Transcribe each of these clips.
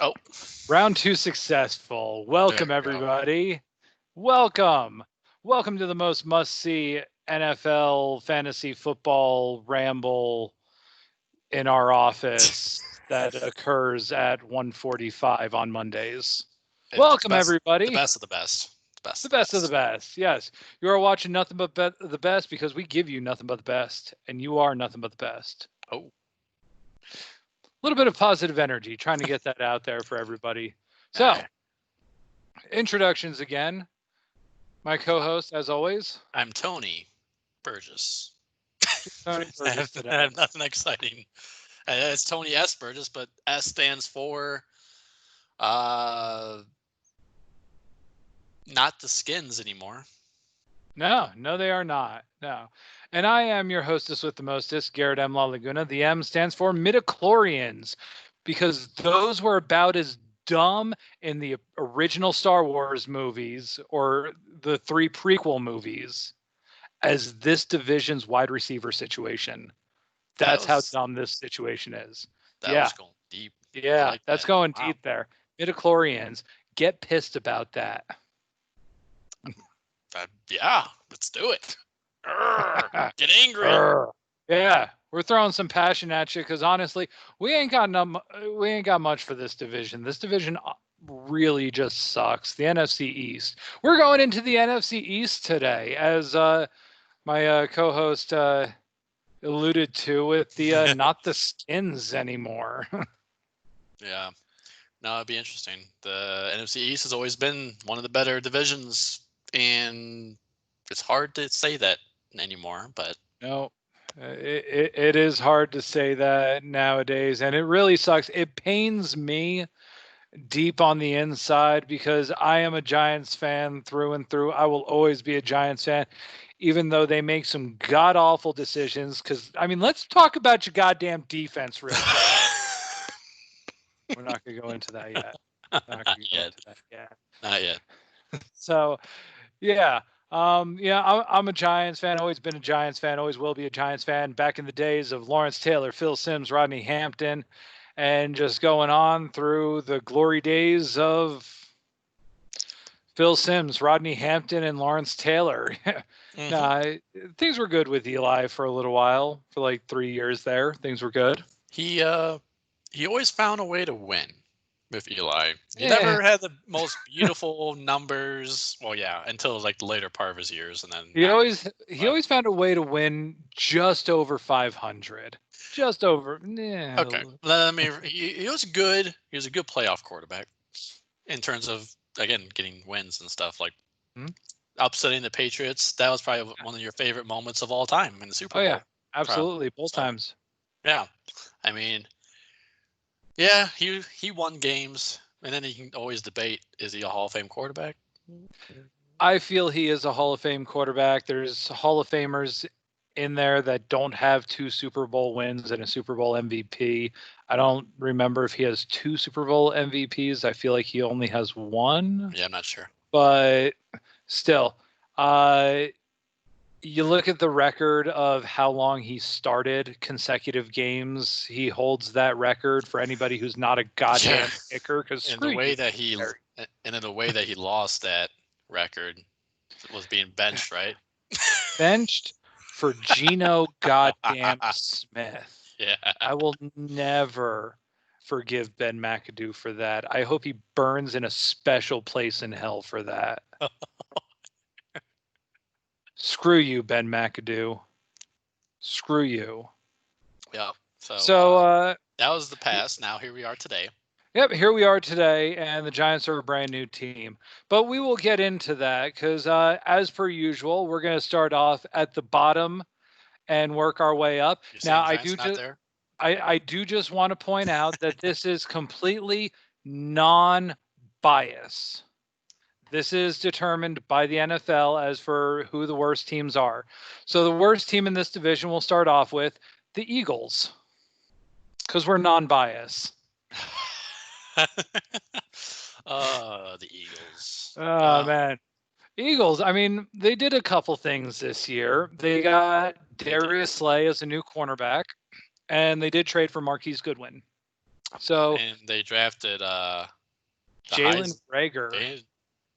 Oh, Round 2 successful. Welcome, everybody. Welcome. Welcome to the most must-see NFL fantasy football ramble in our office that occurs at 1:45 on Mondays. Welcome, everybody. The best of the best. The best of the best. Yes. You are watching nothing but the best because we give you nothing but the best, and you are nothing but the best. Oh. A little bit of positive energy, trying to get that out there for everybody. So, introductions again. My co-host, as always. I'm Tony Burgess. Tony Burgess I have nothing exciting. It's Tony S. Burgess, but S stands for not the Skins anymore. No, they are not. No. And I am your hostess with the mostest, Garrett M. La Laguna. The M stands for midichlorians, because those were about as dumb in the original Star Wars movies or the 3 prequel movies as this division's wide receiver situation. That's how dumb this situation is. That was going deep. Yeah, that's going deep there. Midichlorians, get pissed about that. Yeah, let's do it. Get angry. Yeah, we're throwing some passion at you because honestly, we ain't got much for this division. This division really just sucks. The NFC East. We're going into the NFC East today, as my co-host alluded to, with the not the Skins anymore. Yeah, no, it'd be interesting. The NFC East has always been one of the better divisions, and it's hard to say that anymore. But no, it is hard to say that nowadays, and it really sucks. It pains me deep on the inside because I am a Giants fan through and through. I will always be a Giants fan, even though they make some god-awful decisions. Because, I mean, let's talk about your goddamn defense real quick. We're not going to go into that yet. Not yet. So, yeah. I'm a Giants fan, always been a Giants fan, always will be a Giants fan. Back in the days of Lawrence Taylor, Phil Simms, Rodney Hampton, and just going on through the glory days of Phil Simms, Rodney Hampton, and Lawrence Taylor. Things were good with Eli for a little while, for like 3 years there. Things were good. He always found a way to win with Eli. He never had the most beautiful numbers. Well, yeah, until like the later part of his years, and then he always found a way to win just over 500. Just over. Yeah. Okay. I mean, he was good. He was a good playoff quarterback in terms of, again, getting wins and stuff, like upsetting the Patriots. That was probably one of your favorite moments of all time in the Super Bowl. Oh yeah, absolutely, both times. Yeah, I mean, yeah, he won games, and then you can always debate: is he a Hall of Fame quarterback? I feel he is a Hall of Fame quarterback. There's Hall of Famers in there that don't have 2 Super Bowl wins and a Super Bowl MVP. I don't remember if he has 2 Super Bowl MVPs. I feel like he only has 1. Yeah, I'm not sure. But still, you look at the record of how long he started consecutive games. He holds that record for anybody who's not a goddamn kicker. Because in the way that he lost that record was being benched, right? Benched for Geno goddamn Smith. Yeah. I will never forgive Ben McAdoo for that. I hope he burns in a special place in hell for that. Screw you, Ben McAdoo. Screw you. Yeah. So that was the past. Now here we are today. Yep, here we are today, and the Giants are a brand new team. But we will get into that because, as per usual, we're going to start off at the bottom and work our way up. Now, I do just want to point out that this is completely non-bias. This is determined by the NFL as for who the worst teams are. So the worst team in this division we'll start off with the Eagles, because we're non-bias. The Eagles. Oh, man. Eagles, I mean, they did a couple things this year. They got Darius Slay as a new cornerback, and they did trade for Marquise Goodwin. So And they drafted the Jalen Heisman. Rager.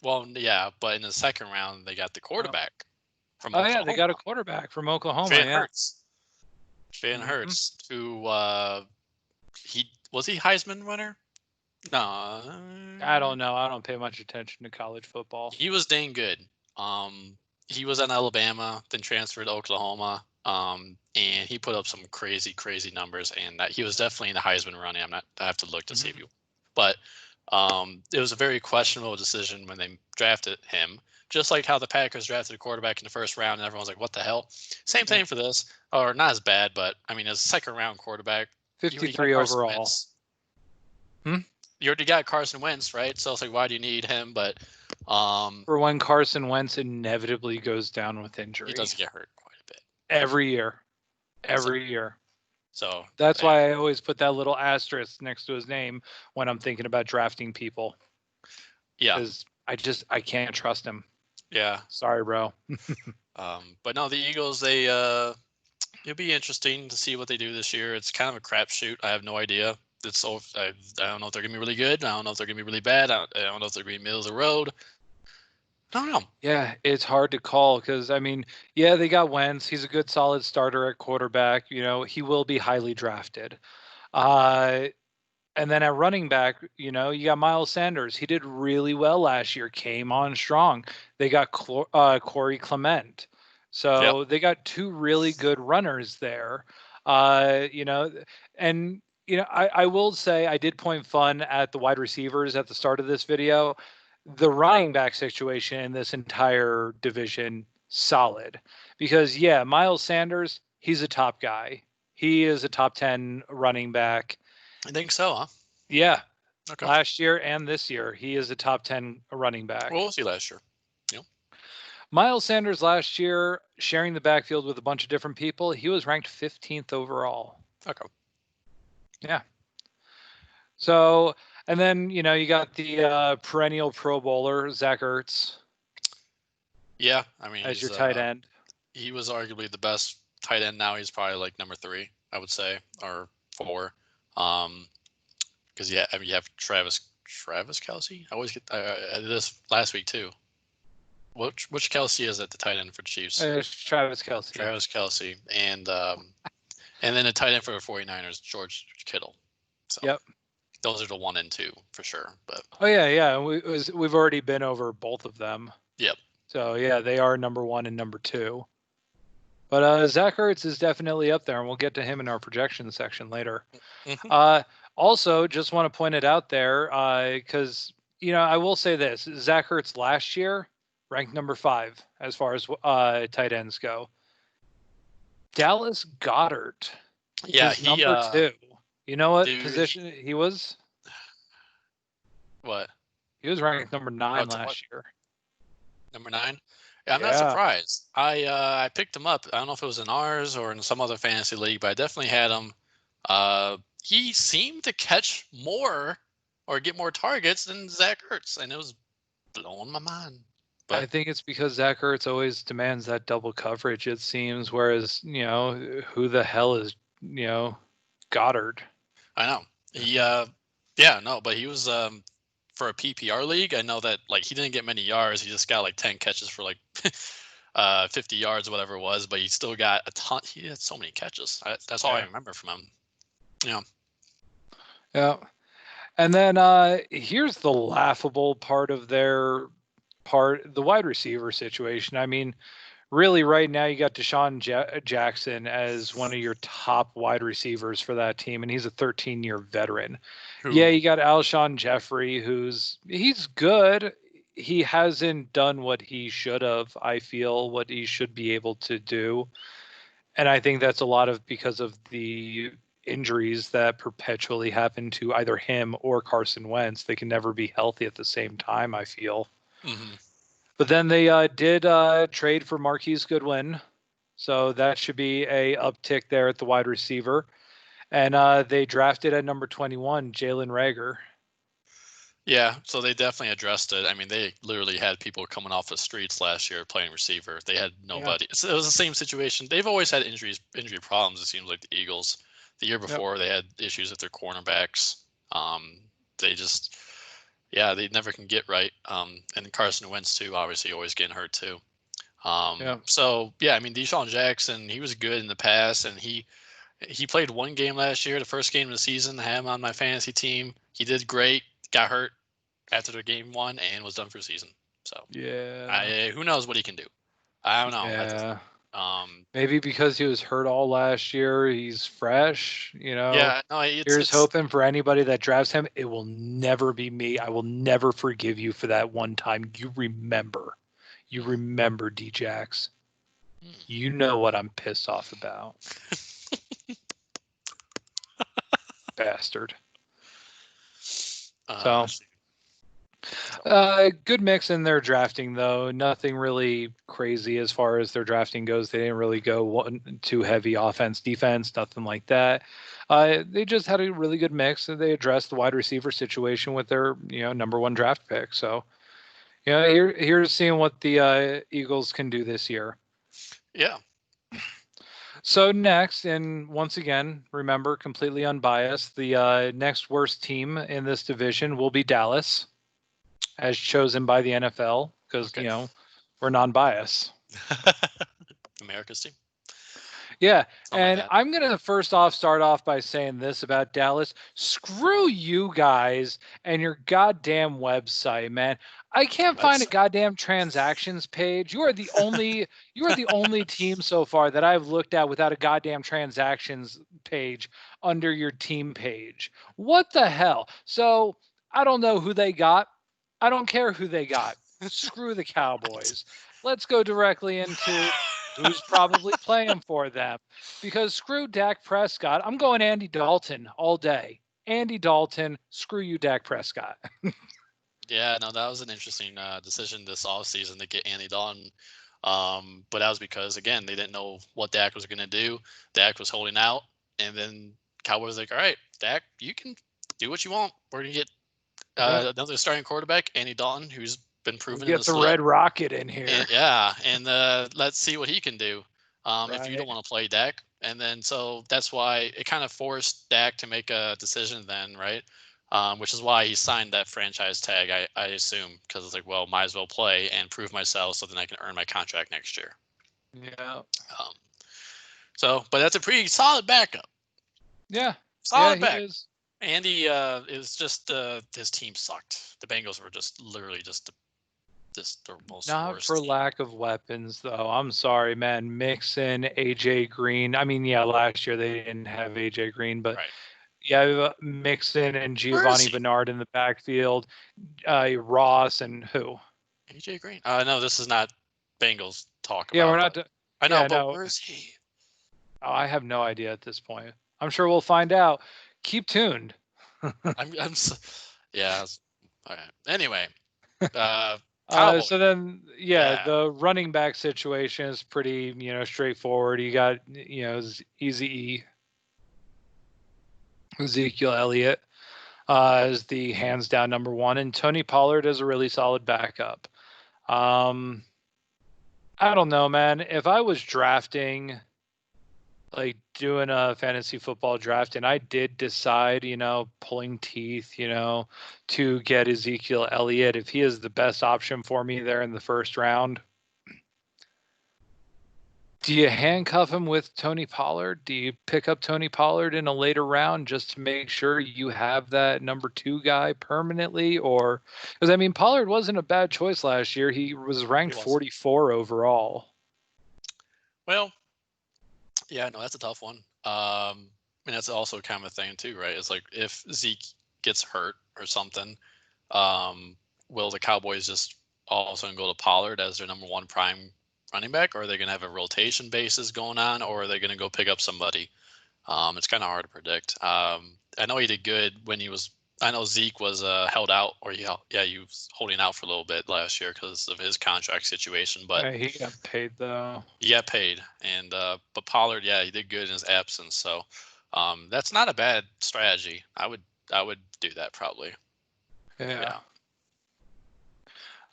Well, yeah, but in the second round they got the Oh, quarterback from oh yeah, they got a Oklahoma, quarterback from Oklahoma. Jalen Yeah. Hurts. Jalen Hmm. Hurts, who he Heisman winner? No, I don't know. I don't pay much attention to college football. he was dang good. He was in Alabama, then transferred to Oklahoma. And he put up some crazy numbers, and he was definitely in the Heisman running. I have to look to see if Hmm. you, but it was a very questionable decision when they drafted him. Just like how the Packers drafted a quarterback in the first round, and everyone's like, "What the hell?" Same Yeah. thing for this, or not as bad, but I mean, as a second round quarterback, you already got 53 Carson overall. Wentz. Hmm? You already got Carson Wentz, right? So it's like, why do you need him? But For when Carson Wentz inevitably goes down with he injury does get hurt quite a bit. every year. So, Every year. so That's yeah, why I always put that little asterisk next to his name when I'm thinking about drafting people, yeah, because I can't trust him. yeah. Sorry, bro. But no, the Eagles, it'll be interesting to see what they do this year. It's kind of a crapshoot. I have no idea. I don't know if they're gonna be really good. I don't know if they're gonna be really bad. I don't know if they're gonna be middle of the road. I don't know. Yeah, it's hard to call because I mean, yeah, they got Wentz. He's a good, solid starter at quarterback. He will be highly drafted. Uh, and then at running back, you got Miles Sanders. He did really well last year. Came on strong. They got Corey Clement. Yep. So they got two really good runners there. Uh, you know, and I will say I did point fun at the wide receivers at the start of this video. The running back situation in this entire division solid because yeah, Miles Sanders, he's a top guy. He is a top 10 running back. I think so, huh? Yeah, Okay. last year and this year, he is a top 10 running Well, back. we'll see last year. Yep. Miles Sanders last year, sharing the backfield with a bunch of different people, he was ranked 15th overall. Okay. Yeah. So, and then, you got the perennial Pro Bowler, Zach Ertz, Yeah. I mean, as your tight end. he was arguably the best tight end. Now he's probably like number 3, I would say, or 4. Because yeah, I mean, you have Travis Kelsey. I always get this last week too. Which Kelsey is at the tight end for the Chiefs? Travis Kelsey. Travis Kelsey, and then the tight end for the 49ers, George Kittle. So Yep. those are the 1 and 2 for sure. But Oh, yeah. We've already been over both of them. yep. So, yeah, they are number 1 and number 2. But Zach Ertz is definitely up there, and we'll get to him in our projection section later. Mm-hmm. Also, just want to point it out there because, I will say this. Zach Ertz last year ranked number 5 as far as tight ends go. Dallas Goedert Yeah, was number 2. You know what dude, position he was? what? He was ranked number 9 What? last year. Number 9? Yeah, I'm not Yeah. surprised. I picked him up. I don't know if it was in ours or in some other fantasy league, but I definitely had him. He seemed to catch more or get more targets than Zach Ertz, and it was blowing my mind. I But think it's because Zach Ertz always demands that double coverage, it seems, whereas, who the hell is, Goddard? I know yeah, no, but he was for a PPR league. I know that like he didn't get many yards. He just got like 10 catches for like 50 yards, whatever it was. But he still got a ton. He had so many catches. That's all I Yeah. remember from him. Yeah. Yeah. And then here's the laughable part of the wide receiver situation. I mean, really, right now you got Deshaun Jackson as one of your top wide receivers for that team, and he's a 13-year veteran. Yeah, Who? you got Alshon Jeffrey, he's good. He hasn't done what he should have, I feel, what he should be able to do. And I think that's a lot of because of the injuries that perpetually happen to either him or Carson Wentz. They can never be healthy at the same time, I feel. Mm-hmm. But then they did trade for Marquise Goodwin. So that should be a uptick there at the wide receiver. And they drafted at number 21, Jalen Rager. Yeah, so they definitely addressed it. I mean, they literally had people coming off the streets last year playing receiver. They had Yeah. nobody. So it was the same situation. They've always had injury problems. It seems like the Eagles. The year Yep. before, they had issues with their cornerbacks. They just, yeah, they never can get right. And Carson Wentz too, obviously always getting hurt too. So yeah, I mean, Deshaun Jackson, he was good in the past, and he played one game last year, the first game of the season. I had him on my fantasy team. He did great. Got hurt after the game one and was done for the season. So Yeah. who knows what he can do? I don't know. Yeah. Maybe because he was hurt all last year, he's fresh. Yeah, no, Here's it's hoping for anybody that drafts him. It will never be me. I will never forgive you for that one time. You remember, Djax. You know what I'm pissed off about. Bastard. Good mix in their drafting, though. Nothing really crazy as far as their drafting goes. They didn't really go too heavy offense, defense, nothing like that. They just had a really good mix, and they addressed the wide receiver situation with their number one draft pick. So, here's seeing what the Eagles can do this year. Yeah. So next, and once again, remember, completely unbiased, the next worst team in this division will be Dallas, as chosen by the NFL, because we're non-biased. America's team. Yeah, and I'm going to first off start off by saying this about Dallas. Screw you guys and your goddamn website, man. I can't find a goddamn transactions page. You are the only team so far that I've looked at without a goddamn transactions page under your team page. What the hell? So, I don't know who they got. I don't care who they got. Screw the Cowboys. Let's go directly into who's probably playing for them. Because screw Dak Prescott. I'm going Andy Dalton all day. Andy Dalton, screw you, Dak Prescott. Yeah, no, that was an interesting decision this offseason to get Andy Dalton. But that was because, again, they didn't know what Dak was going to do. Dak was holding out. And then Cowboys like, all right, Dak, you can do what you want. We're going to get another starting quarterback, Andy Dalton, who's been proven get the Red Rocket in here. And let's see what he can do if you don't want to play Dak. And then so that's why it kind of forced Dak to make a decision then, right? Which is why he signed that franchise tag, I assume, because it's like, well, might as well play and prove myself so then I can earn my contract next year. Yeah. But that's a pretty solid backup. Yeah. Solid back. Andy is just his team sucked. The Bengals were just literally just the most not worst for team. Lack of weapons, though. I'm sorry, man. Mixon, AJ Green. I mean, yeah, last year they didn't have AJ Green, but Mixon and Giovanni Bernard in the backfield, Ross and who? AJ Green. No, this is not Bengals talk. Yeah, we're not. I know, but where is he? Oh, I have no idea at this point. I'm sure we'll find out. Keep tuned. Yeah. All right. Anyway. So then, the running back situation is pretty, straightforward. You got, Ezekiel Elliott as the hands down number one, and Tony Pollard is a really solid backup. I don't know, man. If I was drafting, like doing a fantasy football draft, and I did decide, pulling teeth, to get Ezekiel Elliott, if he is the best option for me there in the first round, do you handcuff him with Tony Pollard? Do you pick up Tony Pollard in a later round just to make sure you have that number two guy permanently? Or, because Pollard wasn't a bad choice last year. He was ranked 44 overall. Well, yeah, no, that's a tough one. That's also kind of a thing too, right? It's like if Zeke gets hurt or something, will the Cowboys just all of a sudden go to Pollard as their number one prime running back, or are they going to have a rotation basis going on, or are they going to go pick up somebody? It's kind of hard to predict. I know he did good when he was. I know Zeke was held out, or he was holding out for a little bit last year because of his contract situation. But he got paid though. He got paid, and but Pollard, he did good in his absence. So that's not a bad strategy. I would do that probably. Yeah.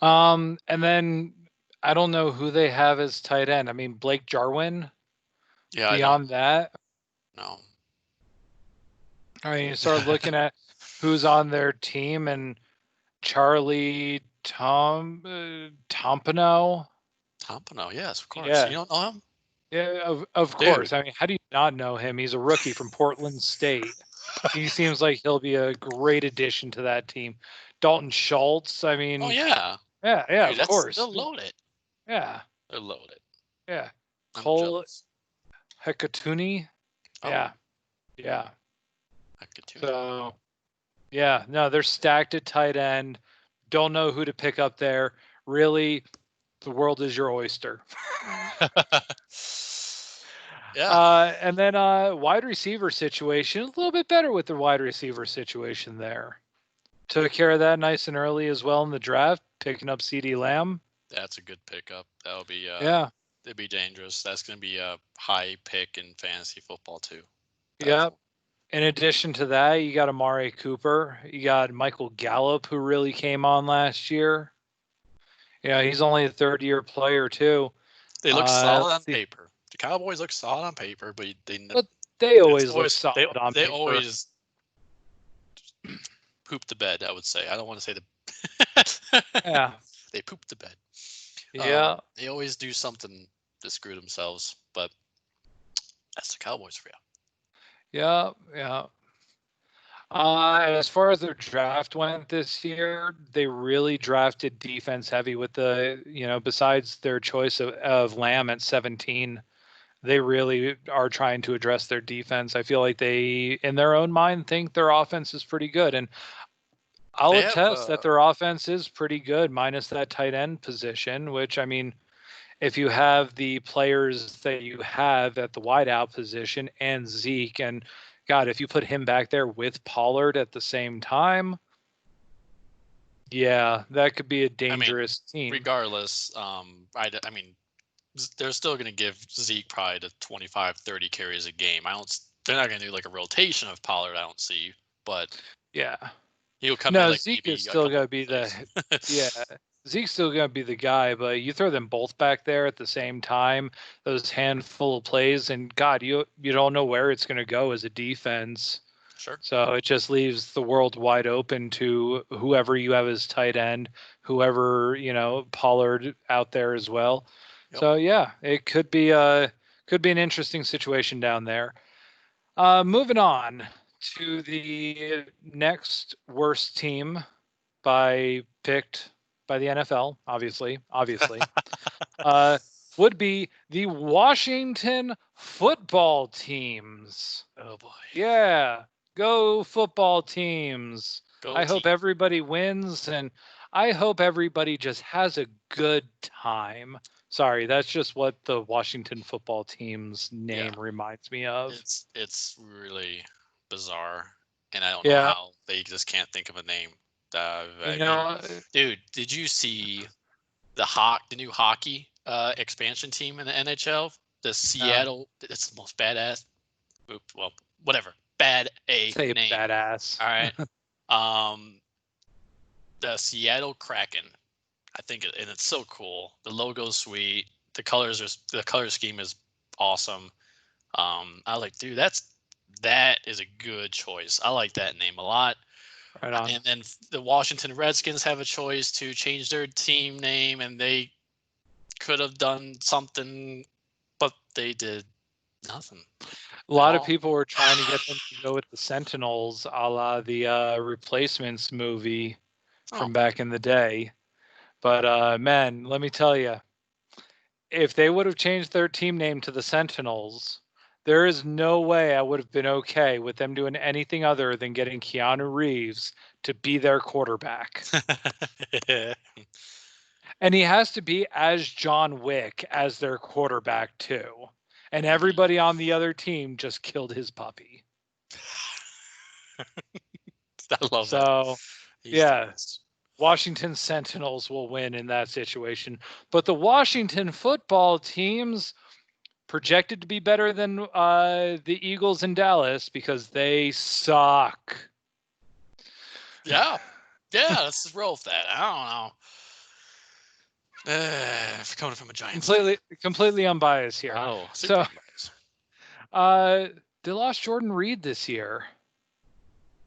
And then I don't know who they have as tight end. Blake Jarwin. Yeah. Beyond that, no. I mean, you start looking at who's on their team, and Charlie Tompano. Tompano, yes, of course. You Yeah, don't know him? yeah, of Dude. course. I mean, how do you not know him? He's a rookie from Portland State. He seems like he'll be a great addition to that team. Dalton Schultz. I Oh, mean, yeah. yeah, Dude, of course. they'll load it. Yeah, They'll load it. yeah. I'm Cole jealous. Hekatuni. Oh, Yeah. Akatuni. So, yeah, no, they're stacked at tight end. Don't know who to pick up there. Really, the world is your oyster. Yeah. And then wide receiver situation, a little bit better with the wide receiver situation there. Took care of that nice and early as well in the draft, picking up CD Lamb. That's a good pickup. That'll be Yeah. it'd be dangerous. That's gonna be a high pick in fantasy football too. Yeah. In addition to that, you got Amari Cooper. You got Michael Gallup, who really came on last year. Yeah, he's only a third-year player too. They look solid on Let's see. paper. The Cowboys look solid on paper, but But they it's always look always solid on they paper. always poop the bed. I would say. I don't want to say the. Yeah. They poop the bed. Yeah. They always do something to screw themselves, but that's the Cowboys for you. Yeah. As far as their draft went this year, they really drafted defense heavy with besides their choice of Lamb at 17, they really are trying to address their defense. I feel like they, in their own mind, think their offense is pretty good. And I'll They have attest that their offense is pretty good, minus that tight end position, which, I mean, if you have the players that you have at the wideout position and Zeke, and God, if you put him back there with Pollard at the same time, yeah, that could be a dangerous team. Regardless, I mean, they're still going to give Zeke probably to 25, 30 carries a game. They're not going to do like a rotation of Pollard. I don't see, but yeah, he'll come in like Zeke maybe is still going to be Zeke's still going to be the guy, but you throw them both back there at the same time, those handful of plays, and God, you don't know where it's going to go as a defense. Sure. So it just leaves the world wide open to whoever you have as tight end, whoever, Pollard out there as well. Yep. So yeah, it could be an interesting situation down there. Moving on to the next worst team picked by the NFL, obviously, would be the Washington football teams. Oh boy. Yeah. Go football teams. I hope everybody wins, and I hope everybody just has a good time. Sorry, that's just what the Washington football team's name reminds me of. It's really bizarre, and I don't know how they just can't think of a name. Dude, did you see the new hockey expansion team in the NHL? The Seattle. It's the most badass. Well, whatever. Bad a Say name. Badass. All right. The Seattle Kraken. I think, and it's so cool. The logo's sweet. The color scheme is awesome. I like, dude, that is a good choice. I like that name a lot. Right on. And then the Washington Redskins have a choice to change their team name, and they could have done something, but they did nothing. A lot of people were trying to get them to go with the Sentinels, a la the Replacements movie from back in the day. But man, let me tell you, if they would have changed their team name to the Sentinels, there is no way I would have been okay with them doing anything other than getting Keanu Reeves to be their quarterback. And he has to be as John Wick as their quarterback too. And everybody on the other team just killed his puppy. I love it. So, yeah, Washington Sentinels will win in that situation. But the Washington football teams projected to be better than the Eagles in Dallas because they suck. Yeah, let's just roll with that. I don't know. Coming from a Giants. Completely unbiased here. Oh, so unbiased. They lost Jordan Reed this year.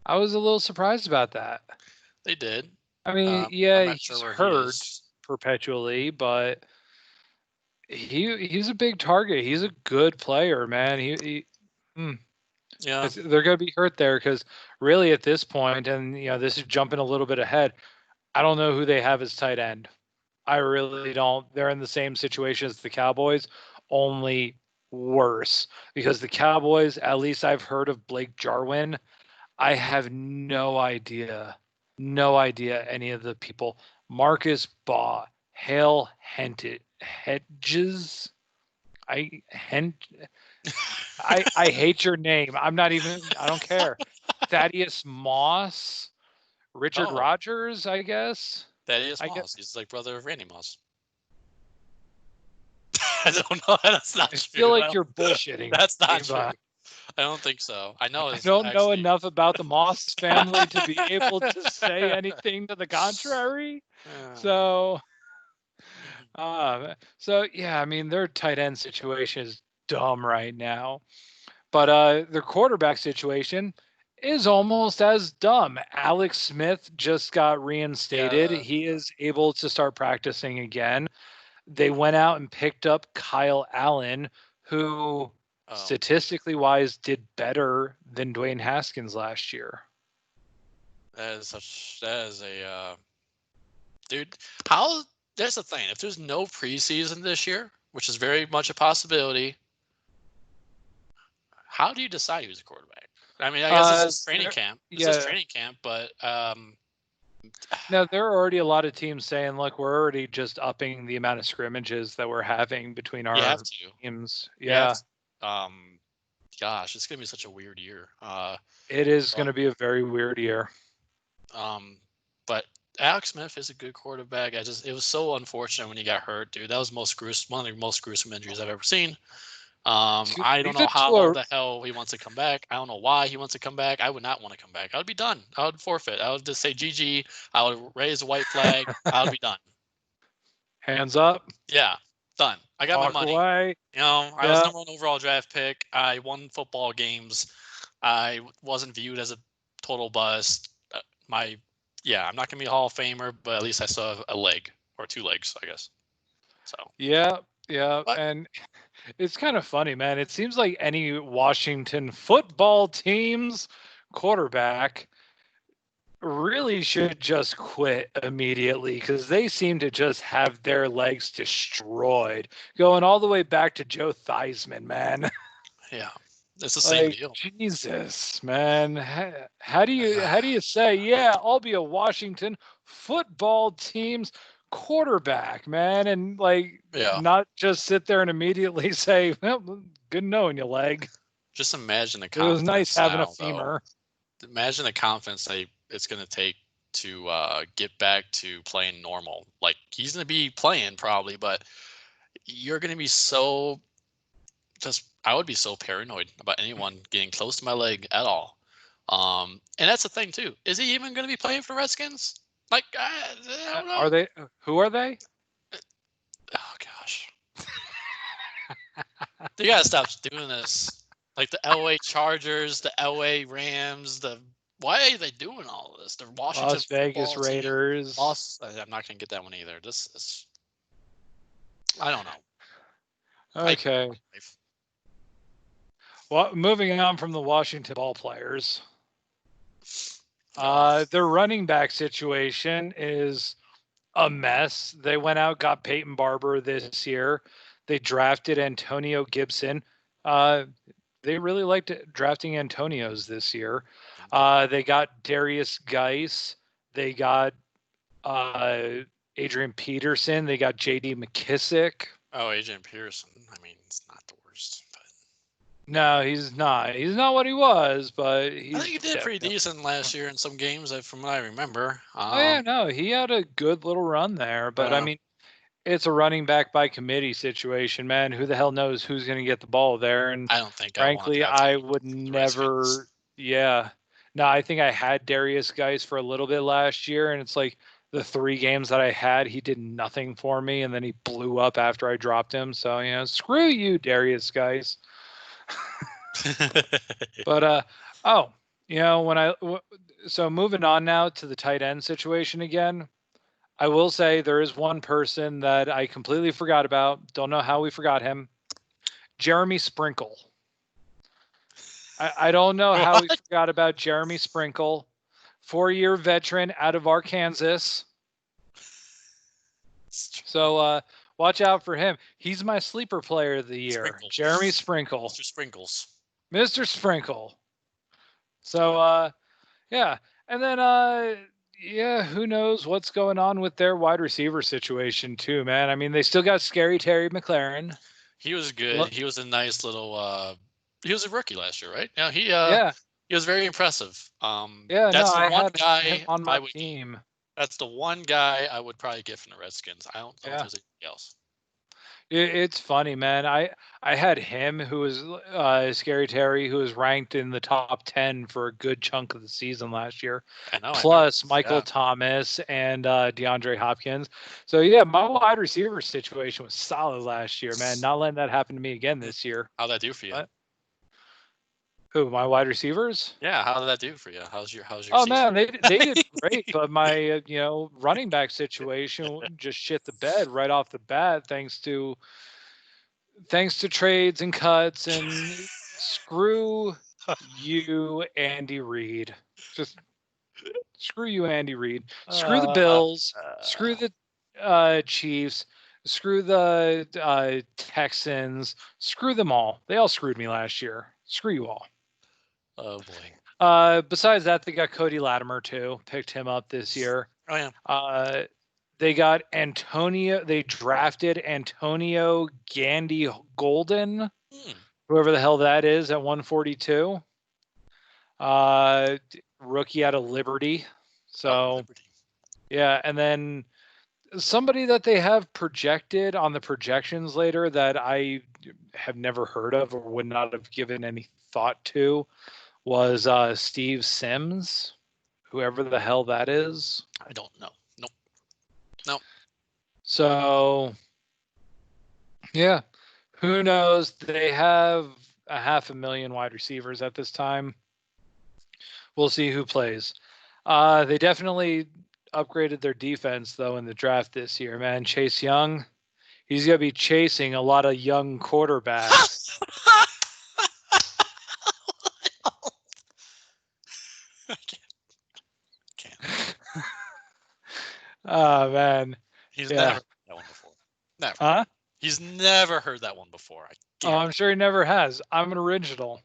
I was a little surprised about that. They did. I mean, I'm yeah, not sure he's where he hurt is. perpetually, but he's a big target. He's a good player, man. Hmm. Yeah. They're going to be hurt there because really at this point, and this is jumping a little bit ahead. I don't know who they have as tight end. I really don't. They're in the same situation as the Cowboys, only worse because the Cowboys, at least I've heard of Blake Jarwin. I have no idea any of the people. Marcus Baugh, Hale Hedges. I Hen I hate your name. I don't care. Thaddeus Moss, Richard Oh, Rogers, I guess. Thaddeus I get Moss. He's like brother of Randy Moss. I don't know. That's not I feel true. like you're bullshitting That's me, not true. but I don't think so. I know I it's don't know actually. enough about the Moss family to be able to say anything to the contrary. Uh, So so yeah, I mean their tight end situation is dumb right now, but their quarterback situation is almost as dumb. Alex Smith just got reinstated. yeah. He is able to start practicing again. They went out and picked up Kyle Allen, who Oh, statistically wise did better than Dwayne Haskins last year. that is such. That is a dude. How? There's the thing. If there's no preseason this year, which is very much a possibility, how do you decide who's a quarterback? I mean, I guess this is training camp. This is Yeah. training camp, but Now there are already a lot of teams saying, look, we're already just upping the amount of scrimmages that we're having between you have our to. teams. You have Yeah. to. Gosh, it's gonna be such a weird year. It is going But to be a very weird year. um, but Alex Smith is a good quarterback. It was so unfortunate when he got hurt, dude. That was one of the most gruesome injuries I've ever seen. I don't know Even to how a the hell he wants to come back. I don't know why he wants to come back. I would not want to come back. I would be done. I would forfeit. I would just say GG. I would raise a white flag. I would be done. hands up, Yeah, done. I got my walk money. away. I was Yeah. number one overall draft pick. I won football games. I wasn't viewed as a total bust. I'm not gonna be a Hall of Famer, but at least I still have a leg or two legs, I guess. So, Yeah. Yeah. but And it's kind of funny, man. It seems like any Washington football team's quarterback really should just quit immediately because they seem to just have their legs destroyed, going all the way back to Joe Theismann, man. yeah, it's the same Like deal. Jesus, man. How do you say, yeah, I'll be a Washington football team's quarterback, man, and like Yeah, not just sit there and immediately say, well, good knowing you, leg. just imagine the It was nice confidence having a now, though. femur. Imagine the confidence that it's gonna take to get back to playing normal. Like he's gonna be playing probably, but you're gonna be so just I would be so paranoid about anyone getting close to my leg at all. And that's the thing too. Is he even going to be playing for the Redskins? Like I don't Are know. they? Who are they? Oh gosh, they gotta stop doing this. Like the LA Chargers, the LA Rams. Why are they doing all of this? The Washington Las Vegas football team. Raiders. I'm not gonna get that one either. This is I don't know. I Okay. Well, moving on from the Washington ball players. oh, Their running back situation is a mess. They went out, got Peyton Barber this year. They drafted Antonio Gibson. Uh, they really liked drafting Antonios this year. They got Darius Geis. They got uh, Adrian Peterson. They got J.D. McKissick. Adrian Pearson. I mean, it's not the worst, but No, he's not. He's not what he was, but I he's think he did pretty definitely. decent last year in some games, from what I remember. Oh yeah, no, he had a good little run there. But I Uh, mean, it's a running back by committee situation, man. Who the hell knows who's going to get the ball there? And I don't think I want to frankly, draft I any would the Redskins. never. Yeah, no, I think I had Darius Guys for a little bit last year, and it's like the 3 games that I had, he did nothing for me, and then he blew up after I dropped him. So screw you, Darius Guys. But oh, So moving on now to the tight end situation again, I will say there is one person that I completely forgot about. Don't know how we forgot him. Jeremy Sprinkle. I don't know how we What? forgot about Jeremy Sprinkle, 4-year veteran out of Arkansas. So watch out for him. He's my sleeper player of the year, Sprinkle. Jeremy Sprinkle. Mr. Sprinkles. Mr. Sprinkle. So yeah. And then yeah, who knows what's going on with their wide receiver situation too, man. I mean, they still got Scary Terry McLaren. He was good. He was a nice little he was a rookie last year, right? Yeah, Yeah. he was very impressive. Yeah, no, That's the I one had him guy on my I would team. that's the one guy I would probably get from the Redskins. I don't know if Yeah. there's anything else. It's funny, man. I had him, who was Scary Terry, who was ranked in the top 10 for a good chunk of the season last year. I know. Plus Michael Thomas and DeAndre Hopkins. So yeah, my wide receiver situation was solid last year, man. Not letting that happen to me again this year. How'd that do for you? What? Who, my wide receivers? Yeah, how did that do for you? How's your Oh season? man, they did great, but my running back situation just shit the bed right off the bat, thanks to trades and cuts, and screw you, Andy Reid. Just screw you, Andy Reid. Screw the Bills. Screw the Chiefs. Screw the Texans. Screw them all. They all screwed me last year. Screw you all. Oh boy. Besides that, they got Cody Latimer too. Picked him up this year. Oh yeah. They got Antonio. They drafted Antonio Gandy Golden, whoever the hell that is, at 142. Rookie out of Liberty. So, Liberty. Yeah, and then somebody that they have projected on the projections later that I have never heard of or would not have given any thought to was Steve Sims, whoever the hell that is. I don't know. Nope. So, yeah, who knows? They have 500,000 wide receivers at this time. We'll see who plays. They definitely upgraded their defense, though, in the draft this year, man. Chase Young, he's going to be chasing a lot of young quarterbacks. Can't. Oh, man. He's never heard that one before. Never. Huh? He's never heard that one before. I'm sure he never has. I'm an original.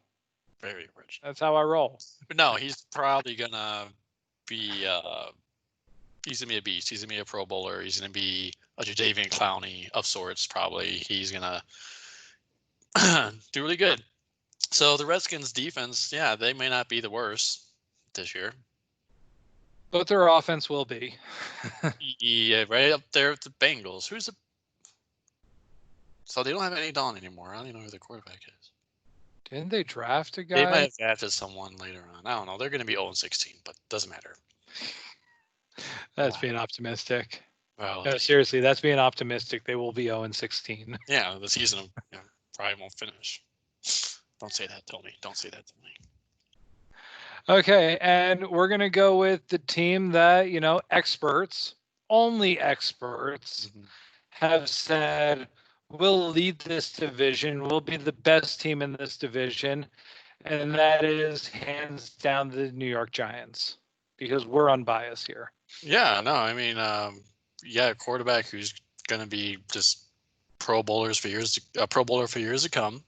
Very original. That's how I roll. But no, he's probably gonna be he's gonna be a beast. He's gonna be a Pro Bowler. He's gonna be a Jadeveon Clowney of sorts, probably. He's gonna do really good. So the Redskins defense, yeah, they may not be the worst this year. But their offense will be. Yeah, right up there with the Bengals. So they don't have any Don anymore. I don't even know who their quarterback is. Didn't they draft a guy? They might have drafted someone later on. I don't know. They're going to be 0-16, but doesn't matter. That's being optimistic. Well, no, seriously, that's being optimistic. They will be 0-16. Yeah, the season probably won't finish. Don't say that to me. Don't say that to me. Okay, and we're going to go with the team that, experts, only experts, have said will lead this division, will be the best team in this division, and that is hands down the New York Giants, because we're unbiased here. Yeah, no, I mean, a quarterback who's going to be just Pro Bowler for years to come,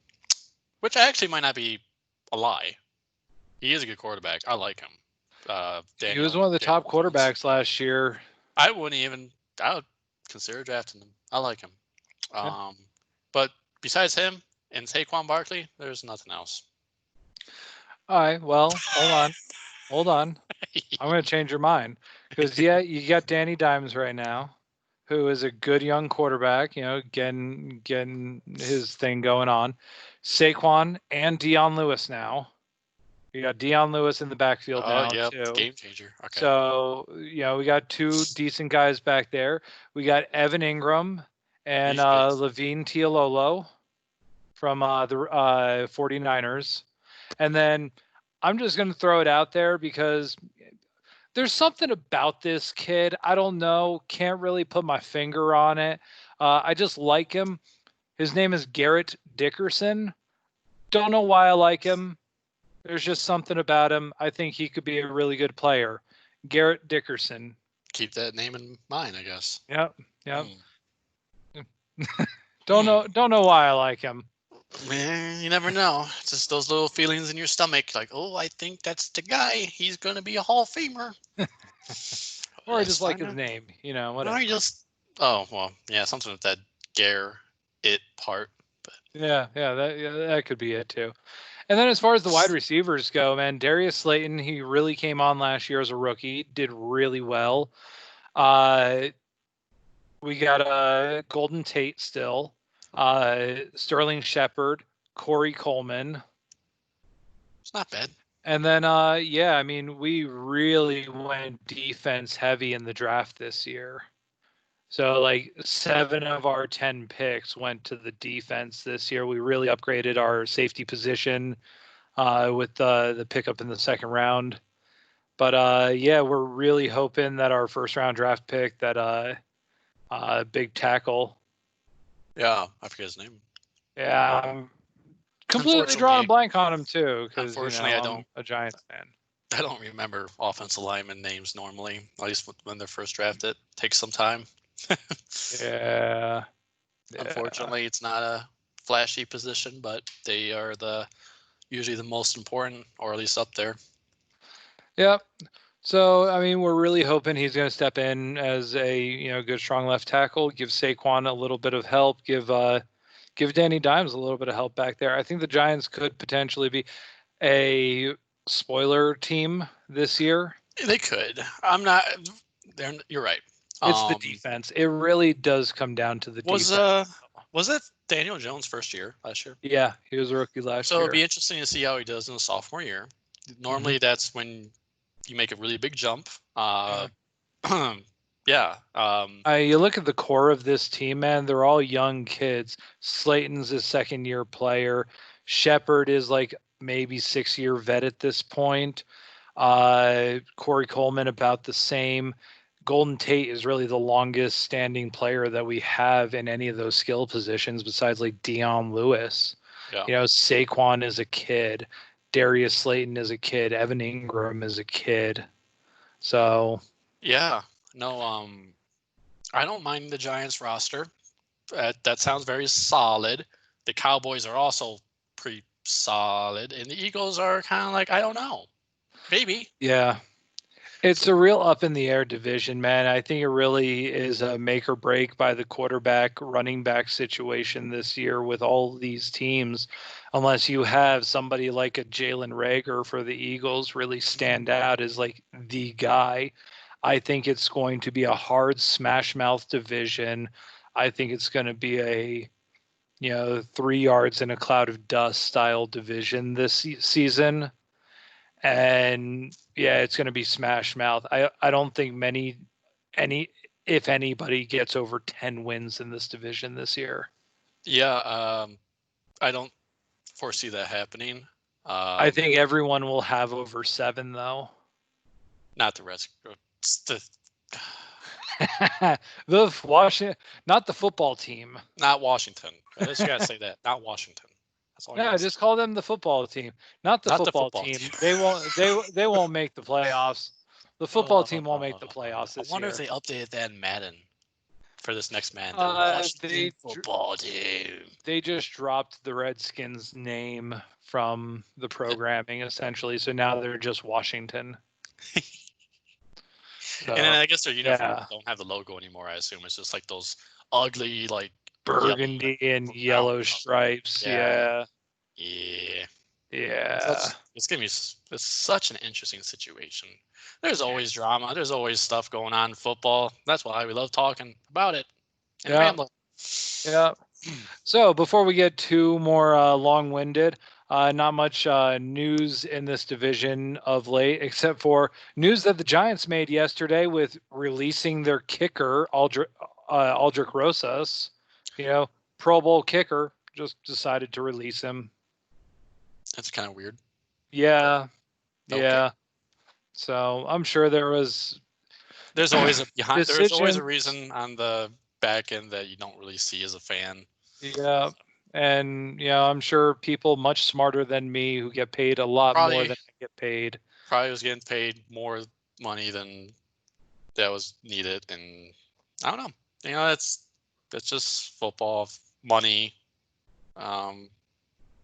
which actually might not be a lie. He is a good quarterback. I like him. He was one of the top quarterbacks last year. I would consider drafting him. I like him. But besides him and Saquon Barkley, there's nothing else. All right. Well, hold on. I'm going to change your mind because you got Danny Dimes right now, who is a good young quarterback. Getting his thing going on. Saquon and Dion Lewis now. We got Dion Lewis in the backfield now too. Game changer. Okay. So we got two decent guys back there. We got Evan Ingram and Levine Tialolo from the 49ers. And then I'm just going to throw it out there because there's something about this kid. I don't know. Can't really put my finger on it. I just like him. His name is Garrett Dickerson. Don't know why I like him. There's just something about him. I think he could be a really good player. Garrett Dickerson. Keep that name in mind, I guess. Yep. Yep. Hmm. Don't know why I like him. Man, you never know. It's just those little feelings in your stomach, like, oh, I think that's the guy. He's gonna be a Hall of Famer. Or I Let's just like find his out. name, Or whatever. you just, oh well, yeah, something with that Gare it part. But Yeah, that could be it too. And then as far as the wide receivers go, man, Darius Slayton, he really came on last year as a rookie, did really well. We got Golden Tate still, Sterling Shepard, Corey Coleman. it's not bad. And then, yeah, I mean, we really went defense heavy in the draft this year. So, like, 7 of our 10 picks went to the defense this year. We really upgraded our safety position with the pickup in the second round. But, yeah, we're really hoping that our first round draft pick, that big tackle. Yeah, I forget his name. Yeah, I'm completely drawing a Unfortunately, blank on him, too, because, unfortunately, I I'm don't. a Giants fan. I don't remember offensive lineman names normally. At least when they're first drafted, takes some time. Yeah. Yeah. Unfortunately, it's not a flashy position, but they are usually the most important, or at least up there. Yep. So, I mean, we're really hoping he's going to step in as a good, strong left tackle, give Saquon a little bit of help, give Danny Dimes a little bit of help back there. I think the Giants could potentially be a spoiler team this year. They could. I'm not. You're right. It's the defense. It really does come down to the Was defense. was it Daniel Jones' first year last year? Yeah, he was a rookie last So it'd be year. interesting to see how he does in the sophomore year. Normally, that's when you make a really big jump. Yeah. You look at the core of this team, man, they're all young kids. Slayton's a second year player. Shepard is like maybe 6-year vet at this point. Corey Coleman about the same. Golden Tate is really the longest standing player that we have in any of those skill positions besides like Dion Lewis. Yeah. Saquon is a kid. Darius Slayton is a kid. Evan Ingram is a kid. So Yeah. No. I don't mind the Giants roster. That sounds very solid. The Cowboys are also pretty solid, and the Eagles are kind of like, I don't know, maybe. yeah, it's a real up in the air division, man. I think it really is a make or break by the quarterback, running back situation this year with all these teams. Unless you have somebody like a Jalen Reagor for the Eagles really stand out as like the guy. I think it's going to be a hard smash mouth division. I think it's going to be a 3 yards in a cloud of dust style division this season. And yeah, it's going to be smash mouth. I don't think if anybody gets over 10 wins in this division this year. Yeah. I don't foresee that happening. I think everyone will have over 7 though. Not the Reds. The Washington, not the football team. Not Washington. I just gotta say that. Not Washington. That's all. No, just call them the football team, not the football team. They won't make the playoffs. The football team won't make the playoffs this I wonder year. if they updated that in Madden for this next Madden. They Football team. They just dropped the Redskins name from the programming essentially, so now they're just Washington. And then I guess their uniforms don't have the logo anymore. I assume it's just like those ugly, like burgundy and yellow stripes. Yeah. It's gonna be it's such an interesting situation. There's always drama. There's always stuff going on in football. That's why we love talking about it and rambling. Yeah. So before we get too more long-winded, not much news in this division of late, except for news that the Giants made yesterday with releasing their kicker, Aldrich Rosas. Pro Bowl kicker, just decided to release him. That's kind of weird. Yeah. Yeah. So I'm sure there's always there's always a decisions. reason on the back end that you don't really see as a fan. Yeah. And I'm sure people much smarter than me who get paid a lot more than I get paid. Probably was getting paid more money than that was needed, and I don't know. That's just football money.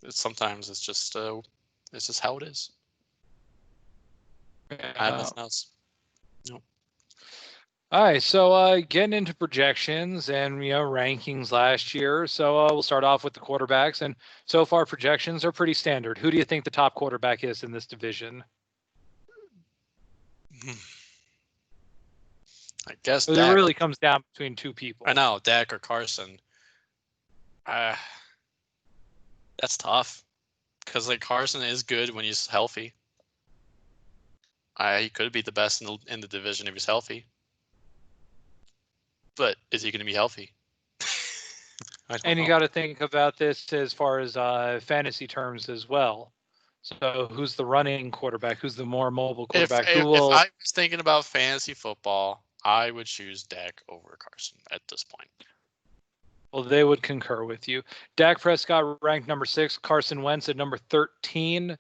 Sometimes it's just how it is. I have nothing else. Nope. All right, so getting into projections and rankings last year. So we'll start off with the quarterbacks, and so far projections are pretty standard. Who do you think the top quarterback is in this division? I guess It really comes down between two people. I know, Dak or Carson. That's tough because Carson is good when he's healthy. He could be the best in the division if he's healthy. But is he going to be healthy? And you got to think about this as far as fantasy terms as well. So who's the running quarterback? Who's the more mobile quarterback? If I was thinking about fantasy football, I would choose Dak over Carson at this point. Well, they would concur with you. Dak Prescott ranked number 6, Carson Wentz at number 13,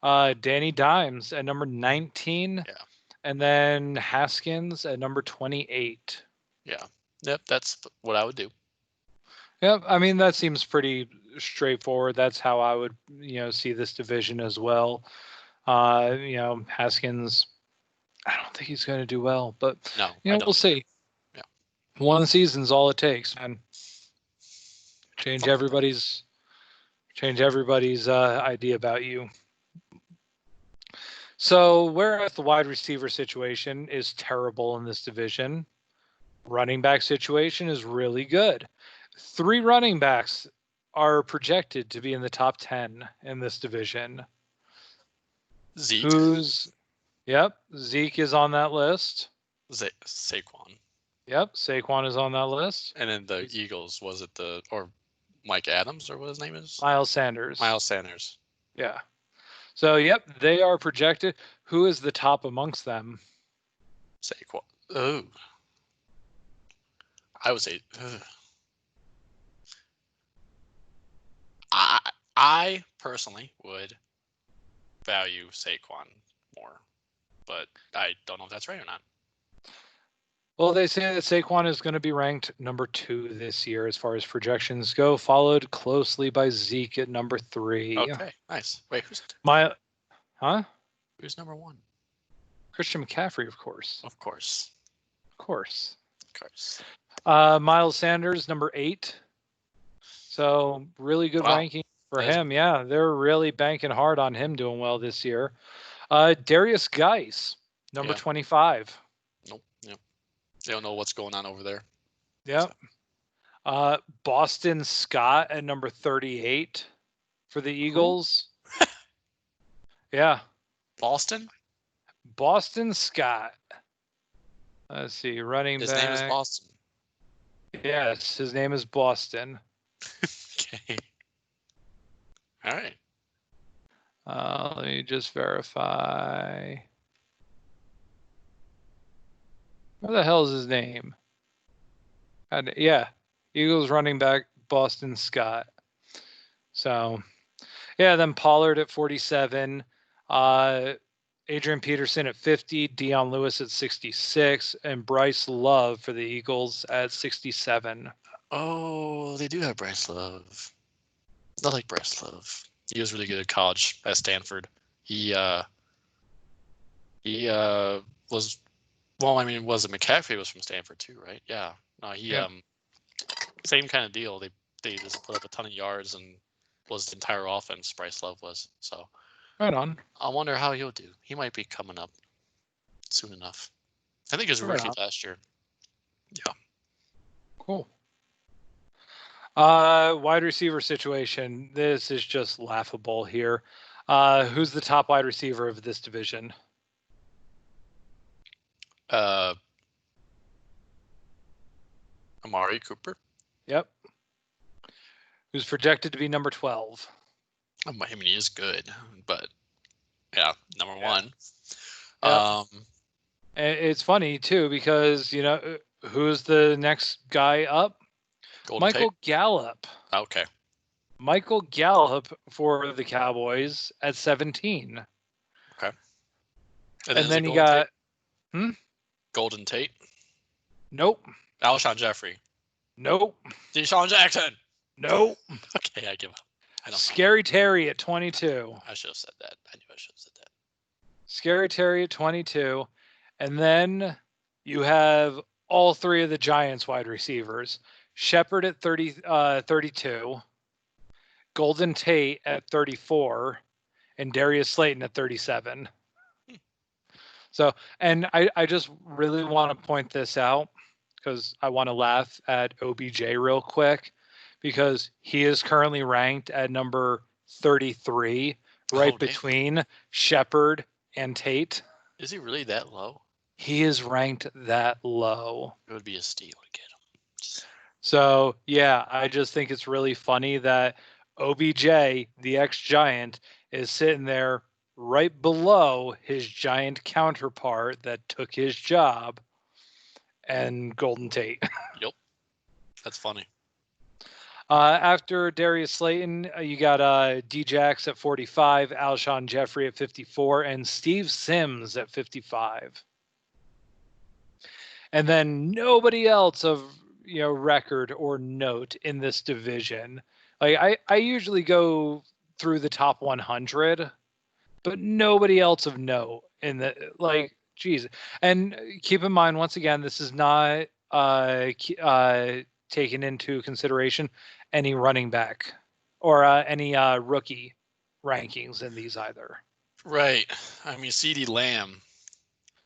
Danny Dimes at number 19, and then Haskins at number 28. Yeah. Yep, that's what I would do. Yep, I mean that seems pretty straightforward. That's how I would, see this division as well. Haskins, I don't think he's going to do well, but we'll see. Yeah. One season's all it takes, man. Change everybody's idea about you. So whereas the wide receiver situation is terrible in this division, running back situation is really good. 3 running backs are projected to be in the top 10 in this division. Zeke. Zeke is on that list. Saquon. Yep, Saquon is on that list. And then the Eagles, was it or Mike Adams, or what his name is? Miles Sanders. Yeah. So, they are projected. Who is the top amongst them? Saquon. Oh. I would say. I personally would value Saquon more, but I don't know if that's right or not. Well, they say that Saquon is going to be ranked number 2 this year as far as projections go, followed closely by Zeke at number 3. Okay, nice. Wait, who's Who's number 1? Christian McCaffrey, of course. Of course. Miles Sanders, number 8. So really good ranking for him. Yeah, they're really banking hard on him doing well this year. Darius Geis, number 25. Nope. They don't know what's going on over there. Yep. So. Boston Scott at number 38 for the Eagles. Yeah. Boston Scott. Let's see, running back. His name is Boston. Yes, his name is Boston. Okay. All right. Let me just verify. What the hell is his name? Eagles running back Boston Scott. So, then Pollard at 47. Adrian Peterson at 50, Dion Lewis at 66, and Bryce Love for the Eagles at 67. Oh, they do have Bryce Love. I like Bryce Love. He was really good at college at Stanford. He was McCaffrey was from Stanford too, right? Yeah. No, same kind of deal. They just put up a ton of yards and was the entire offense Bryce Love was. So right on. I wonder how he'll do. He might be coming up soon enough. I think he was a rookie last year. Yeah. Cool. Wide receiver situation. This is just laughable here. Who's the top wide receiver of this division? Amari Cooper. Yep. Who's projected to be number 12? I mean, he is good, but Yeah, number one. Yeah. And it's funny too because who's the next guy up? Golden Michael Tate. Gallup. Okay. Michael Gallup for the Cowboys at 17. Okay. And then you Golden got Tate? Golden Tate. Nope. Alshon Jeffrey. Nope. Deshaun Jackson. Nope. Okay, I give up. I don't Scary Terry at 22. I should have said that. I knew I should have said that. Scary Terry at 22. And then you have all three of the Giants wide receivers. Shepard at 32. Golden Tate at 34. And Darius Slayton at 37. So, and I just really want to point this out because I want to laugh at OBJ real quick because he is currently ranked at number 33, right between Shepard and Tate. Is he really that low? He is ranked that low. It would be a steal to get him. So, yeah, I just think it's really funny that OBJ, the ex-Giant, is sitting there right below his Giant counterpart that took his job, and Golden Tate. Yep. That's funny. After Darius Slayton, you got D-Jax at 45, Alshon Jeffrey at 54, and Steve Sims at 55. And then nobody else of record or note in this division. Like I usually go through the top 100, but nobody else of note in the geez. And keep in mind, once again, this is not taken into consideration any running back or any rookie rankings in these either. Right. I mean, CeeDee Lamb.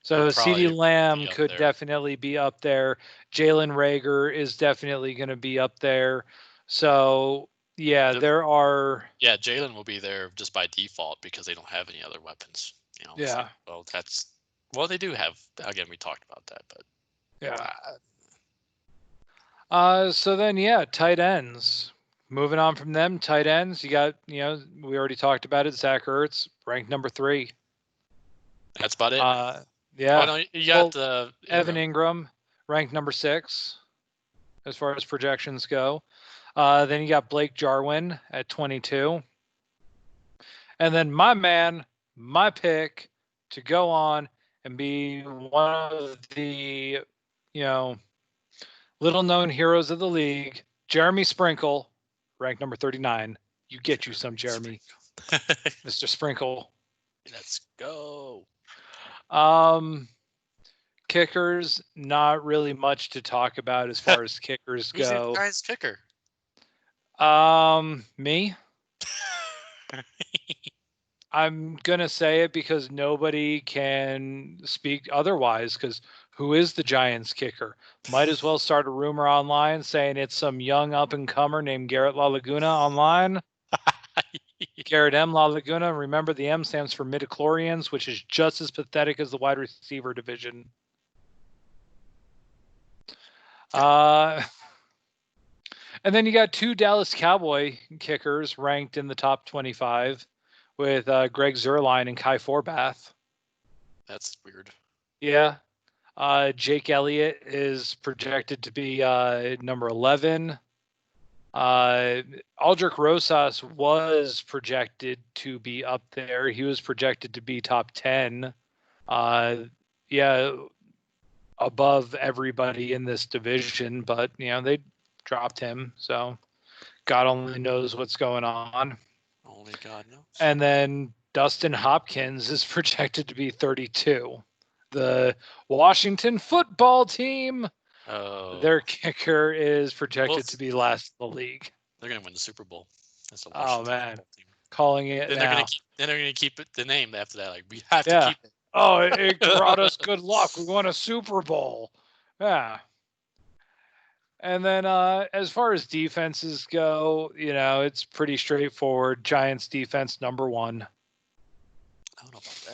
So CeeDee Lamb could definitely be up there. Jalen Reagor is definitely going to be up there. So yeah, there are. Yeah, Jalen will be there just by default because they don't have any other weapons. Yeah. So, they do have. Again, we talked about that, but yeah. So then, yeah, tight ends. Moving on from them, tight ends. You got, we already talked about it. Zach Ertz, ranked number 3. That's about it. Yeah. No, you got Evan Ingram, ranked number 6, as far as projections go. Then you got Blake Jarwin at 22. And then my man, my pick to go on and be one of the, little known heroes of the league, Jeremy Sprinkle, ranked number 39. You get you some, Jeremy. Mr. Sprinkle. Let's go. Kickers, not really much to talk about as far as kickers go. Who's the guy's kicker? Me. I'm gonna say it because nobody can speak otherwise. Because who is the Giants kicker? Might as well start a rumor online saying it's some young up and comer named Garrett La Laguna online. Garrett M. La Laguna. Remember, the M stands for midichlorians, which is just as pathetic as the wide receiver division. And then you got 2 Dallas Cowboy kickers ranked in the top 25 with Greg Zuerlein and Kai Forbath. That's weird. Yeah. Jake Elliott is projected to be number 11. Aldrich Rosas was projected to be up there. He was projected to be top 10. Yeah, above everybody in this division, but they dropped him, so God only knows what's going on. Only God knows. And then Dustin Hopkins is projected to be 32. The Washington football team, their kicker is projected to be last in the league. They're going to win the Super Bowl. That's the Washington football team. Calling it then now. They're going to keep the name after that. Like, we have to keep it. Oh, it brought us good luck. We won a Super Bowl. Yeah. And then as far as defenses go, it's pretty straightforward. Giants defense, number 1. I don't know about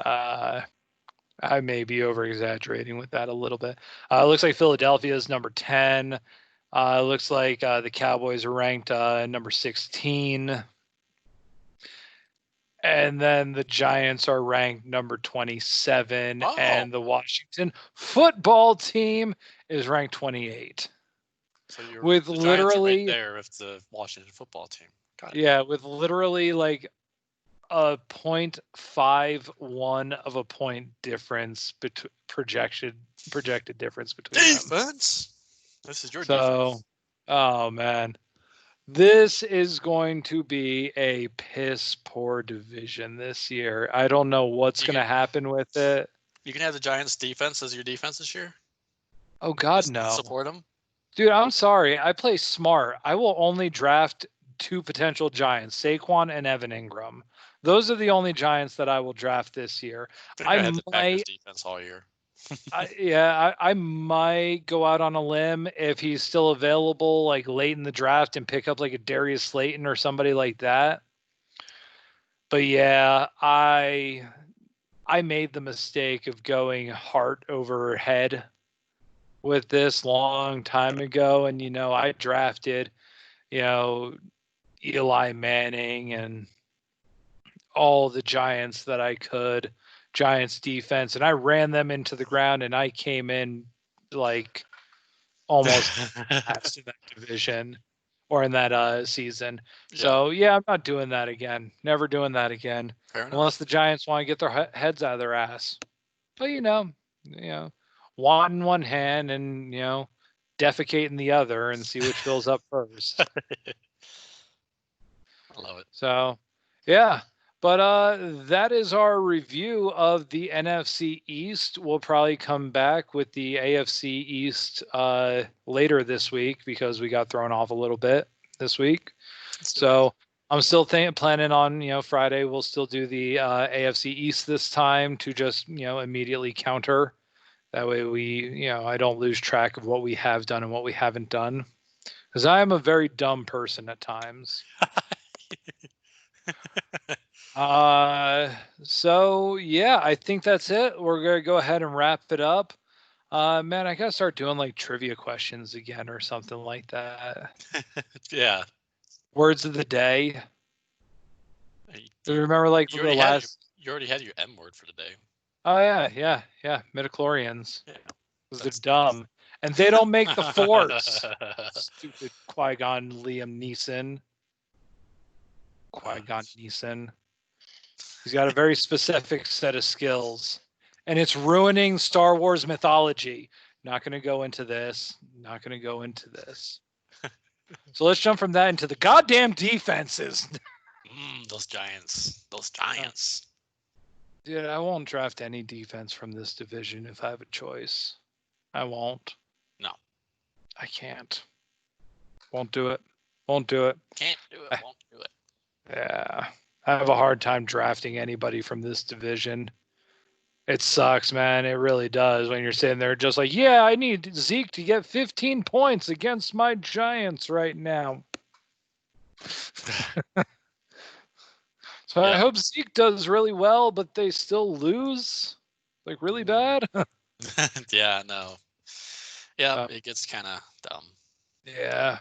that. I may be over-exaggerating with that a little bit. It looks like Philadelphia is number 10. It looks like the Cowboys are ranked number 16. And then the Giants are ranked number 27, Oh. and the Washington football team is ranked 28. So you're With the Giants are right literally, there with the Washington football team. Got it. yeah, with literally like a 0.51 of a point difference between projected difference between them. Defense. This is your So, defense. oh man, this is going to be a piss poor division this year. I don't know what's going to happen with it. You can have the Giants defense as your defense this year. Oh God, Just no. support them. Dude, I'm sorry. I play smart. I will only draft 2 potential Giants, Saquon and Evan Ingram. Those are the only Giants that I will draft this year. I had the Packers defense all year. I might go out on a limb if he's still available, like late in the draft, and pick up like a Darius Slayton or somebody like that. But yeah, I made the mistake of going heart over head with this long time ago, and I drafted, Eli Manning and all the Giants that I could, Giants defense, and I ran them into the ground, and I came in like almost last in that division or in that season. Yeah. So yeah, I'm not doing that again. Never doing that again. Fair enough. Unless the Giants want to get their heads out of their ass. But wand in one hand and defecate in the other and see which fills up first. I love it. So, yeah. But that is our review of the NFC East. We'll probably come back with the AFC East later this week because we got thrown off a little bit this week. So I'm still planning on, Friday we'll still do the AFC East this time to just, immediately counter. That way we, I don't lose track of what we have done and what we haven't done. Because I am a very dumb person at times. So yeah, I think that's it. We're gonna go ahead and wrap it up. Man, I gotta start doing like trivia questions again or something like that. Yeah. Words of the day. Do you remember you already had your M word for today. Oh yeah. Midichlorians. Yeah. Because they're dumb. And they don't make the Force. Stupid Qui-Gon Liam Neeson. Qui-Gon Neeson. He's got a very specific set of skills. And it's ruining Star Wars mythology. Not going to go into this. So let's jump from that into the goddamn defenses. Those Giants. Dude, I won't draft any defense from this division if I have a choice. I won't. No. I can't. Won't do it. Can't do it. Won't do it. Yeah. I have a hard time drafting anybody from this division. It sucks, man. It really does when you're sitting there just like, yeah, I need Zeke to get 15 points against my Giants right now. So yeah. I hope Zeke does really well, but they still lose, like really bad. Yeah, no. Yeah, it gets kind of dumb. Yeah.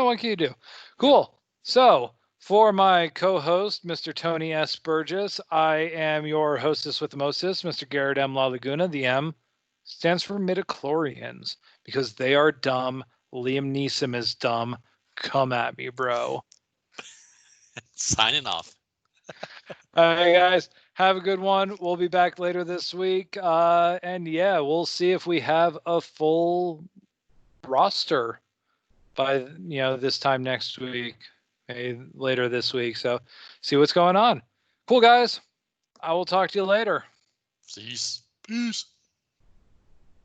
What can you do? Cool. So for my co-host, Mr. Tony S. Burgess, I am your hostess with the mostest, Mr. Garrett M. La Laguna. The M stands for midichlorians because they are dumb. Liam Neeson is dumb. Come at me, bro. Signing off. All right, guys. Have a good one. We'll be back later this week. And yeah, we'll see if we have a full roster by, this time next week. Later this week. So see what's going on. Cool, guys. I will talk to you later. Peace.